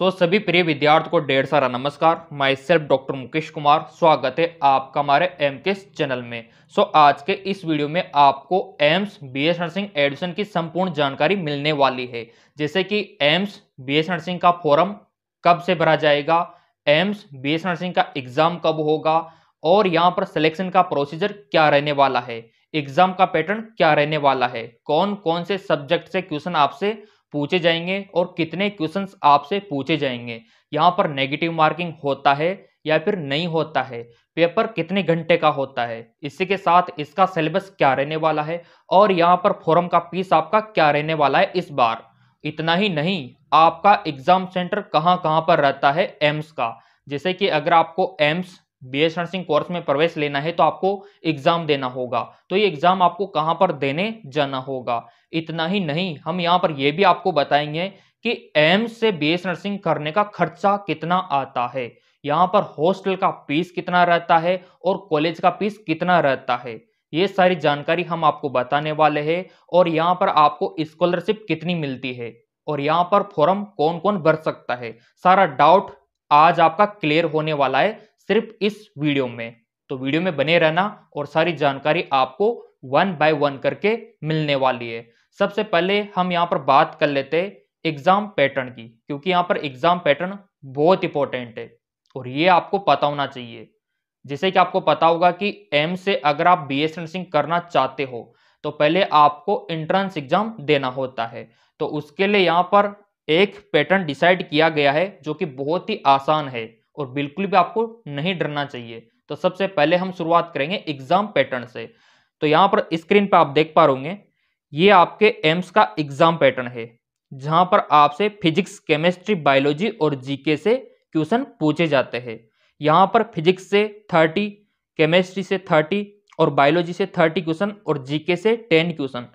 सभी प्रिय विद्यार्थियों को ढेर सारा नमस्कार। My self doctor Mukesh Kumar, स्वागत है आपका हमारे एमकेएस चैनल में। आज के इस वीडियो में आपको एम्स बीएस नर्सिंग एडमिशन की संपूर्ण जानकारी मिलने वाली है, जैसे कि एम्स बीएस नर्सिंग का फॉर्म कब से भरा जाएगा, एम्स बीएस नर्सिंग का एग्जाम कब होगा और यहाँ पर सिलेक्शन का प्रोसीजर क्या रहने वाला है, एग्जाम का पैटर्न क्या रहने वाला है, कौन कौन से सब्जेक्ट से क्वेश्चन आपसे पूछे जाएंगे और कितने क्वेश्चंस आपसे पूछे जाएंगे, यहाँ पर नेगेटिव मार्किंग होता है या फिर नहीं होता है, पेपर कितने घंटे का होता है, इसी के साथ इसका सिलेबस क्या रहने वाला है और यहाँ पर फॉर्म का फीस आपका क्या रहने वाला है इस बार। इतना ही नहीं, आपका एग्जाम सेंटर कहाँ कहाँ पर रहता है एम्स का, जैसे कि अगर आपको एम्स बीएस नर्सिंग कोर्स में प्रवेश लेना है तो आपको एग्जाम देना होगा, तो ये एग्जाम आपको कहां पर देने जाना होगा। इतना ही नहीं, हम यहां पर यह भी आपको बताएंगे कि एम्स से बीएस नर्सिंग करने का खर्चा कितना आता है, यहां पर हॉस्टल का फीस कितना रहता है और कॉलेज का फीस कितना रहता है, ये सारी जानकारी हम आपको बताने वाले हैं। और यहां पर आपको स्कॉलरशिप कितनी मिलती है और यहां पर फॉर्म कौन कौन भर सकता है, सारा डाउट आज आपका क्लियर होने वाला है सिर्फ इस वीडियो में। तो वीडियो में बने रहना और सारी जानकारी आपको वन बाय वन करके मिलने वाली है। सबसे पहले हम यहाँ पर बात कर लेते हैं एग्जाम पैटर्न की, क्योंकि यहाँ पर एग्जाम पैटर्न बहुत इंपॉर्टेंट है और ये आपको पता होना चाहिए। जैसे कि आपको पता होगा कि एम से अगर आप बीएस नर्सिंग करना चाहते हो तो पहले आपको एंट्रेंस एग्जाम देना होता है, तो उसके लिए यहाँ पर एक पैटर्न डिसाइड किया गया है जो कि बहुत ही आसान है और बिल्कुल भी आपको नहीं डरना चाहिए। तो सबसे पहले हम शुरुआत करेंगे एग्जाम पैटर्न से। तो यहाँ पर स्क्रीन पर आप देख पा रहे होंगे, ये आपके एम्स का एग्जाम पैटर्न है, जहां पर आपसे फिजिक्स, केमिस्ट्री, बायोलॉजी और जीके से क्वेश्चन पूछे जाते हैं। यहाँ पर फिजिक्स से 30, केमिस्ट्री से 30 और बायोलॉजी से 30 क्वेश्चन और जीके से 10 क्वेश्चन,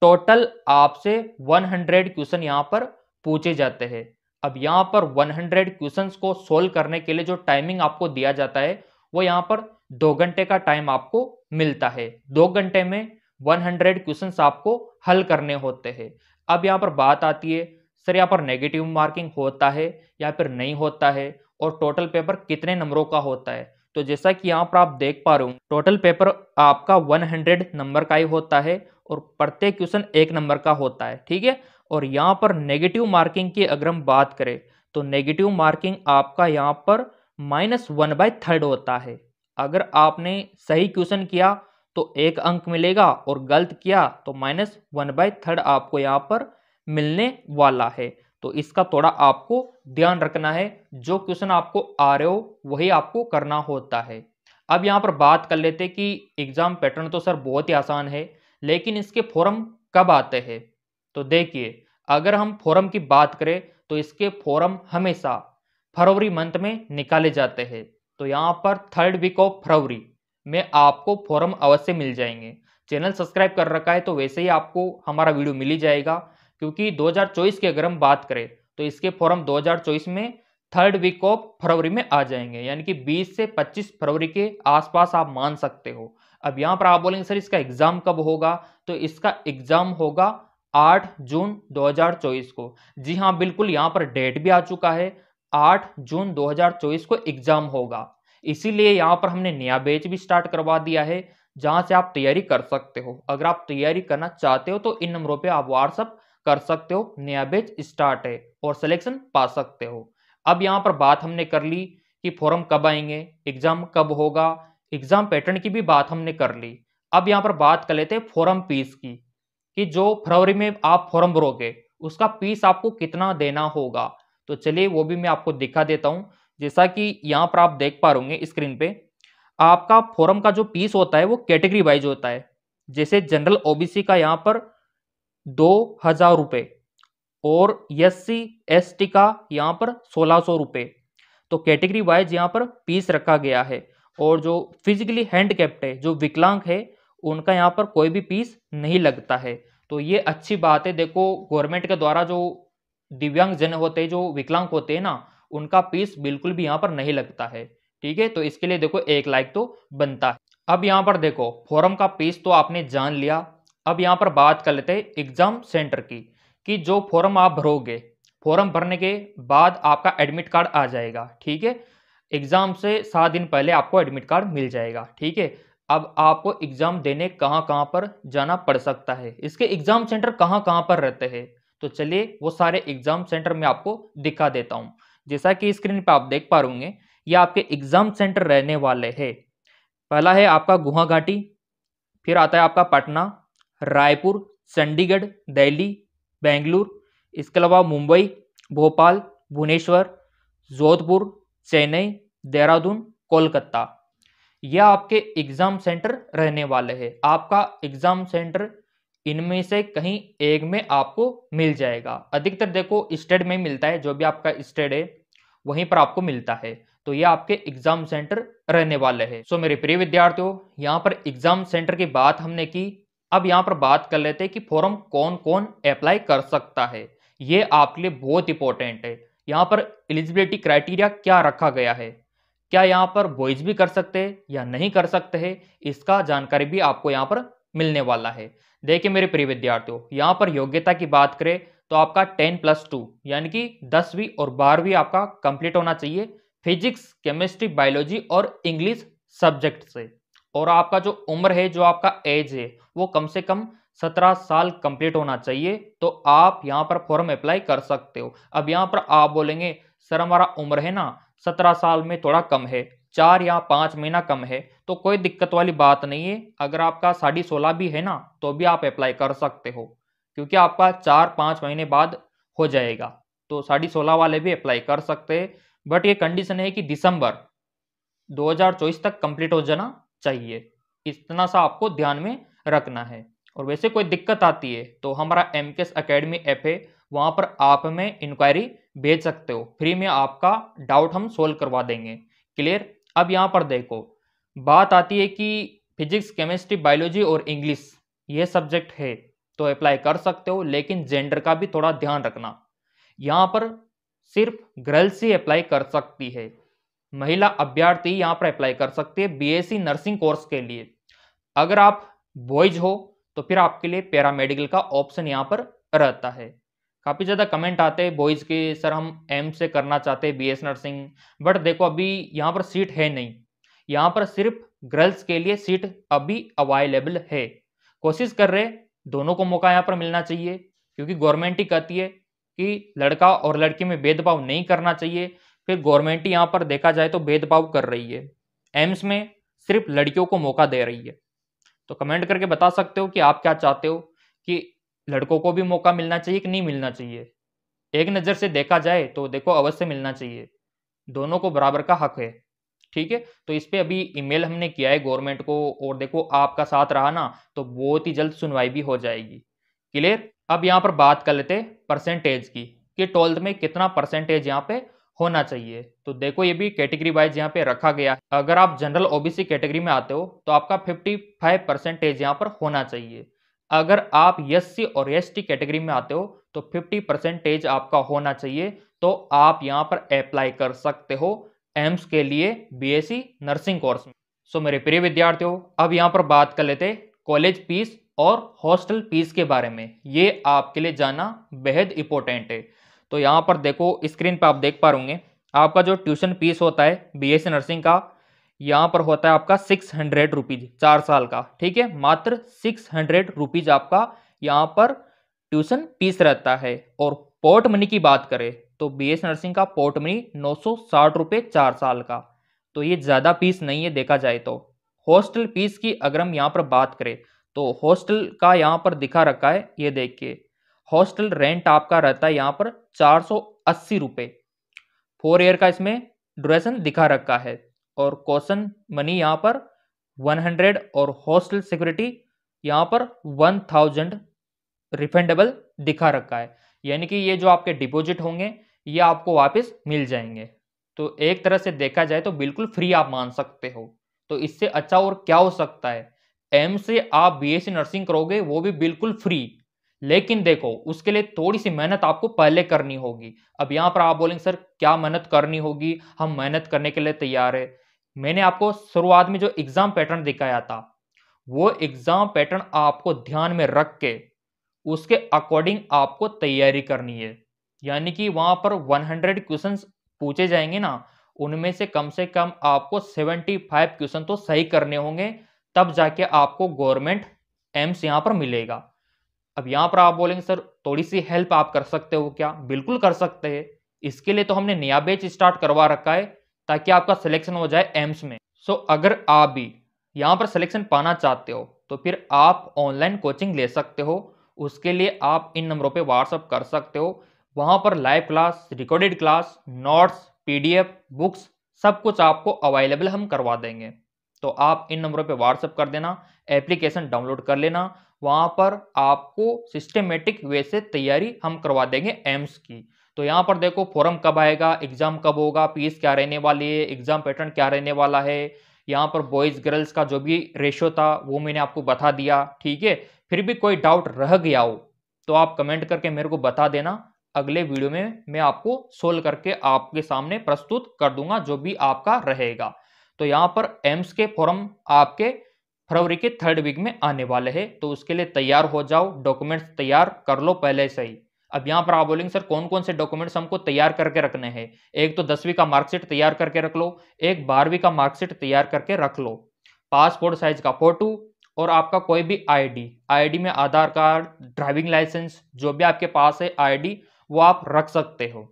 टोटल आपसे 100 क्वेश्चन यहाँ पर पूछे जाते हैं। अब यहाँ पर 100 क्वेश्चंस को सोल्व करने के लिए जो टाइमिंग आपको दिया जाता है वो यहाँ पर 2 घंटे का टाइम आपको मिलता है। 2 घंटे में 100 क्वेश्चंस आपको हल करने होते हैं। अब यहाँ पर बात आती है, सर यहाँ पर नेगेटिव मार्किंग होता है या फिर नहीं होता है और टोटल पेपर कितने नंबरों का होता है। तो जैसा कि यहाँ पर आप देख पा रहे हो, टोटल पेपर आपका 100 नंबर का ही होता है और प्रत्येक क्वेश्चन 1 नंबर का होता है, ठीक है। और यहाँ पर नेगेटिव मार्किंग की अगर हम बात करें तो नेगेटिव मार्किंग आपका यहाँ पर -1/3 होता है। अगर आपने सही क्वेश्चन किया तो 1 अंक मिलेगा और गलत किया तो -1/3 आपको यहाँ पर मिलने वाला है। तो इसका थोड़ा आपको ध्यान रखना है, जो क्वेश्चन आपको आ रहे हो वही आपको करना होता है। अब यहाँ पर बात कर लेते हैं कि एग्जाम पैटर्न तो सर बहुत ही आसान है, लेकिन इसके फॉर्म कब आते हैं। तो देखिए, अगर हम फॉर्म की बात करें तो इसके फॉर्म हमेशा फरवरी मंथ में निकाले जाते हैं। तो यहाँ पर 3rd वीक ऑफ फरवरी में आपको फॉर्म अवश्य मिल जाएंगे। चैनल सब्सक्राइब कर रखा है तो वैसे ही आपको हमारा वीडियो मिल ही जाएगा, क्योंकि 2024 की अगर हम बात करें तो इसके फॉर्म 2024 में 3rd वीक ऑफ फरवरी में आ जाएंगे, यानी कि 20 से 25 फरवरी के आसपास आप मान सकते हो। अब यहाँ पर आप बोलेंगे सर इसका एग्जाम कब होगा, तो इसका एग्जाम होगा 8 जून 2024 को। जी हाँ, बिल्कुल यहाँ पर डेट भी आ चुका है, 8 जून 2024 को एग्जाम होगा। इसीलिए यहाँ पर हमने नया बैच भी स्टार्ट करवा दिया है, जहां से आप तैयारी कर सकते हो। अगर आप तैयारी करना चाहते हो तो इन नंबरों पे आप व्हाट्सअप कर सकते हो, नया बैच स्टार्ट है और सिलेक्शन पा सकते हो। अब यहाँ पर बात हमने कर ली कि फॉर्म कब आएंगे, एग्जाम कब होगा, एग्जाम पैटर्न की भी बात हमने कर ली। अब यहाँ पर बात कर लेते हैं फॉर्म फीस की, कि जो फरवरी में आप फॉर्म भरोगे उसका फीस आपको कितना देना होगा। तो चलिए वो भी मैं आपको दिखा देता हूं। जैसा कि यहाँ पर आप देख पा रहे स्क्रीन पे, आपका फॉर्म का जो फीस होता है वो कैटेगरी वाइज होता है। जैसे जनरल ओबीसी का यहाँ पर 2000 रुपये और SC ST का यहाँ पर 1600 रुपये। तो कैटेगरी वाइज यहाँ पर फीस रखा गया है। और जो फिजिकली हैंडकैप्ड है, जो विकलांग है, उनका यहाँ पर कोई भी फीस नहीं लगता है। तो ये अच्छी बात है। देखो, गवर्नमेंट के द्वारा जो दिव्यांग जन होते हैं, जो विकलांग होते हैं ना, उनका फीस बिल्कुल भी यहाँ पर नहीं लगता है, ठीक है। तो इसके लिए देखो 1 लाख तो बनता है। अब यहाँ पर देखो, फॉर्म का फीस तो आपने जान लिया। अब यहाँ पर बात कर लेते हैं एग्जाम सेंटर की, कि जो फॉर्म आप भरोगे फॉर्म भरने के बाद आपका एडमिट कार्ड आ जाएगा। ठीक है, एग्जाम से 7 दिन पहले आपको एडमिट कार्ड मिल जाएगा। ठीक है, अब आपको एग्जाम देने कहाँ कहाँ पर जाना पड़ सकता है, इसके एग्जाम सेंटर कहाँ कहाँ पर रहते हैं, तो चलिए वो सारे एग्जाम सेंटर मैं आपको दिखा देता हूँ। जैसा कि स्क्रीन पर आप देख पा रहे होंगे, ये आपके एग्जाम सेंटर रहने वाले हैं। पहला है आपका गुवाहाटी, फिर आता है आपका पटना, रायपुर, चंडीगढ़, दिल्ली, बेंगलुरु, इसके अलावा मुंबई, भोपाल, भुवनेश्वर, जोधपुर, चेन्नई, देहरादून, कोलकाता। यह आपके एग्जाम सेंटर रहने वाले हैं। आपका एग्जाम सेंटर इनमें से कहीं एक में आपको मिल जाएगा। अधिकतर देखो स्टेट में मिलता है, जो भी आपका स्टेट है वहीं पर आपको मिलता है। तो ये आपके एग्जाम सेंटर रहने वाले हैं। सो मेरे प्रिय विद्यार्थियों, यहाँ पर एग्जाम सेंटर की बात हमने की। अब यहाँ पर बात कर लेते हैं कि फॉर्म कौन कौन अप्लाई कर सकता है। ये आपके लिए बहुत इंपॉर्टेंट है। यहाँ पर एलिजिबिलिटी क्राइटेरिया क्या रखा गया है, क्या यहाँ पर बॉयज भी कर सकते हैं या नहीं कर सकते हैं, इसका जानकारी भी आपको यहाँ पर मिलने वाला है। देखिए मेरे प्रिय विद्यार्थियों, यहाँ पर योग्यता की बात करें तो आपका 10+2 यानी कि 10वीं और 12वीं आपका कंप्लीट होना चाहिए फिजिक्स, केमिस्ट्री, बायोलॉजी और इंग्लिश सब्जेक्ट से। और आपका जो उम्र है, जो आपका एज है, वो कम से कम 17 साल कंप्लीट होना चाहिए, तो आप यहाँ पर फॉर्म अप्लाई कर सकते हो। अब यहाँ पर आप बोलेंगे सर हमारा उम्र है ना 17 साल में थोड़ा कम है, 4 या 5 महीना कम है, तो कोई दिक्कत वाली बात नहीं है। अगर आपका 16.5 भी है ना तो भी आप अप्लाई कर सकते हो, क्योंकि आपका 4-5 महीने बाद हो जाएगा, तो 16.5 वाले भी अप्लाई कर सकते हैं। बट ये कंडीशन है कि दिसंबर 2024 तक कंप्लीट हो जाना चाहिए, इतना सा आपको ध्यान में रखना है। और वैसे कोई दिक्कत आती है तो हमारा एमकेएस एकेडमी ऐप है, वहाँ पर आप में इंक्वायरी भेज सकते हो, फ्री में आपका डाउट हम सोल्व करवा देंगे। क्लियर। अब यहाँ पर देखो, बात आती है कि फिजिक्स, केमिस्ट्री, बायोलॉजी और इंग्लिश ये सब्जेक्ट है तो अप्लाई कर सकते हो, लेकिन जेंडर का भी थोड़ा ध्यान रखना। यहाँ पर सिर्फ गर्ल्स ही अप्लाई कर सकती है, महिला अभ्यर्थी यहाँ पर अप्लाई कर सकती है बीएससी नर्सिंग कोर्स के लिए। अगर आप बॉयज हो तो फिर आपके लिए पैरामेडिकल का ऑप्शन यहाँ पर रहता है। काफ़ी ज़्यादा कमेंट आते हैं बॉयज़ के, सर हम एम से करना चाहते हैं बीएस नर्सिंग, बट देखो अभी यहाँ पर सीट है नहीं, यहाँ पर सिर्फ गर्ल्स के लिए सीट अभी अवेलेबल है। कोशिश कर रहे दोनों को मौका यहाँ पर मिलना चाहिए, क्योंकि गवर्नमेंट ही कहती है कि लड़का और लड़की में भेदभाव नहीं करना चाहिए, फिर गवर्नमेंट ही यहाँ पर देखा जाए तो भेदभाव कर रही है, एम्स में सिर्फ लड़कियों को मौका दे रही है। तो कमेंट करके बता सकते हो कि आप क्या चाहते हो, कि लड़कों को भी मौका मिलना चाहिए कि नहीं मिलना चाहिए। एक नज़र से देखा जाए तो देखो अवश्य मिलना चाहिए, दोनों को बराबर का हक है। ठीक है, तो इस पे अभी ईमेल हमने किया है गवर्नमेंट को, और देखो आपका साथ रहा ना तो बहुत ही जल्द सुनवाई भी हो जाएगी। क्लियर। अब यहाँ पर बात कर लेते हैं परसेंटेज की, कि 12th में कितना परसेंटेज यहाँ पे होना चाहिए। तो देखो ये भी कैटेगरी वाइज यहाँ पे रखा गया है। अगर आप जनरल ओबीसी कैटेगरी में आते हो तो आपका 55% यहाँ पर होना चाहिए। अगर आप एससी और एसटी कैटेगरी में आते हो तो 50% आपका होना चाहिए, तो आप यहाँ पर अप्लाई कर सकते हो एम्स के लिए बीएससी नर्सिंग कोर्स में। सो मेरे प्रिय विद्यार्थियों, अब यहाँ पर बात कर लेते हैं कॉलेज फीस और हॉस्टल फीस के बारे में। ये आपके लिए जाना बेहद इंपॉर्टेंट है। तो यहाँ पर देखो स्क्रीन पर आप देख पा रहे आपका जो ट्यूशन फीस होता है बीएससी नर्सिंग का, यहाँ पर होता है आपका 600 रुपीज 4 साल का। ठीक है, मात्र 600 रुपीज आपका यहाँ पर ट्यूशन फीस रहता है। और पोर्ट मनी की बात करें तो बीएससी नर्सिंग का पोर्ट मनी 960 रुपये 4 साल का, तो ये ज़्यादा फीस नहीं है देखा जाए तो। हॉस्टल फीस की अगर हम यहाँ पर बात करें तो हॉस्टल का यहाँ पर दिखा रखा है, ये देखिए हॉस्टल रेंट आपका रहता है यहाँ पर 480 रुपये 4 ईयर का, इसमें ड्यूरेशन दिखा रखा है। और कॉशन मनी यहाँ पर 100 और हॉस्टल सिक्योरिटी यहाँ पर 1000 रिफंडेबल दिखा रखा है, यानी कि ये जो आपके डिपॉजिट होंगे ये आपको वापस मिल जाएंगे। तो एक तरह से देखा जाए तो बिल्कुल फ्री आप मान सकते हो। तो इससे अच्छा और क्या हो सकता है। एम से आप बीएससी नर्सिंग करोगे वो भी बिल्कुल फ्री, लेकिन देखो उसके लिए थोड़ी सी मेहनत आपको पहले करनी होगी। अब यहाँ पर आप बोलेंगे सर क्या मेहनत करनी होगी, हम मेहनत करने के लिए तैयार है। मैंने आपको शुरुआत में जो एग्जाम पैटर्न दिखाया था वो एग्जाम पैटर्न आपको ध्यान में रख के उसके अकॉर्डिंग आपको तैयारी करनी है। यानी कि वहां पर 100 क्वेश्चंस पूछे जाएंगे ना, उनमें से कम आपको 75 क्वेश्चन तो सही करने होंगे, तब जाके आपको गवर्नमेंट एम्स यहां पर मिलेगा। अब यहां पर आप बोलेंगे सर थोड़ी सी हेल्प आप कर सकते हो क्या? बिल्कुल कर सकते हैं। इसके लिए तो हमने नया बैच स्टार्ट करवा रखा है ताकि आपका सिलेक्शन हो जाए एम्स में। सो अगर आप भी यहां पर सिलेक्शन पाना चाहते हो तो फिर आप ऑनलाइन कोचिंग ले सकते हो। उसके लिए आप इन नंबरों पे व्हाट्सअप कर सकते हो। वहां पर live class, recorded class, notes, PDF, books सब कुछ आपको अवेलेबल हम करवा देंगे। तो आप इन नंबरों पे व्हाट्सअप कर देना, एप्लीकेशन डाउनलोड कर लेना। वहां पर आपको सिस्टमेटिक वे से तैयारी हम करवा देंगे एम्स की। तो यहाँ पर देखो फॉर्म कब आएगा, एग्जाम कब होगा, फीस क्या रहने वाली है, एग्जाम पैटर्न क्या रहने वाला है। यहाँ पर बॉयज गर्ल्स का जो भी रेशियो था वो मैंने आपको बता दिया, ठीक है। फिर भी कोई डाउट रह गया हो तो आप कमेंट करके मेरे को बता देना। अगले वीडियो में मैं आपको सोल्व करके आपके सामने प्रस्तुत कर दूंगा जो भी आपका रहेगा। तो यहाँ पर एम्स के फॉर्म आपके फरवरी के 3rd वीक में आने वाले हैं, तो उसके लिए तैयार हो जाओ, डॉक्यूमेंट्स तैयार कर लो पहले से ही। अब यहाँ पर आप बोलेंगे सर कौन कौन से डॉक्यूमेंट्स हमको तैयार करके रखने हैं? एक तो 10वीं का मार्कशीट तैयार करके रख लो, एक 12वीं का मार्कशीट तैयार करके रख लो, पासपोर्ट साइज का फोटो, और आपका कोई भी आईडी में आधार कार्ड, ड्राइविंग लाइसेंस, जो भी आपके पास है आईडी वो आप रख सकते हो।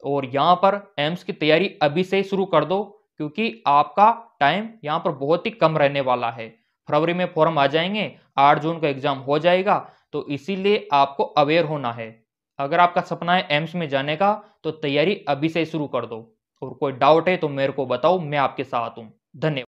और यहाँ पर एम्स की तैयारी अभी से ही शुरू कर दो, क्योंकि आपका टाइम यहाँ पर बहुत ही कम रहने वाला है। फरवरी में फॉर्म आ जाएंगे, 8 जून का एग्जाम हो जाएगा, तो इसीलिए आपको अवेयर होना है। अगर आपका सपना है एम्स में जाने का तो तैयारी अभी से शुरू कर दो। और कोई डाउट है तो मेरे को बताओ, मैं आपके साथ हूं। धन्यवाद।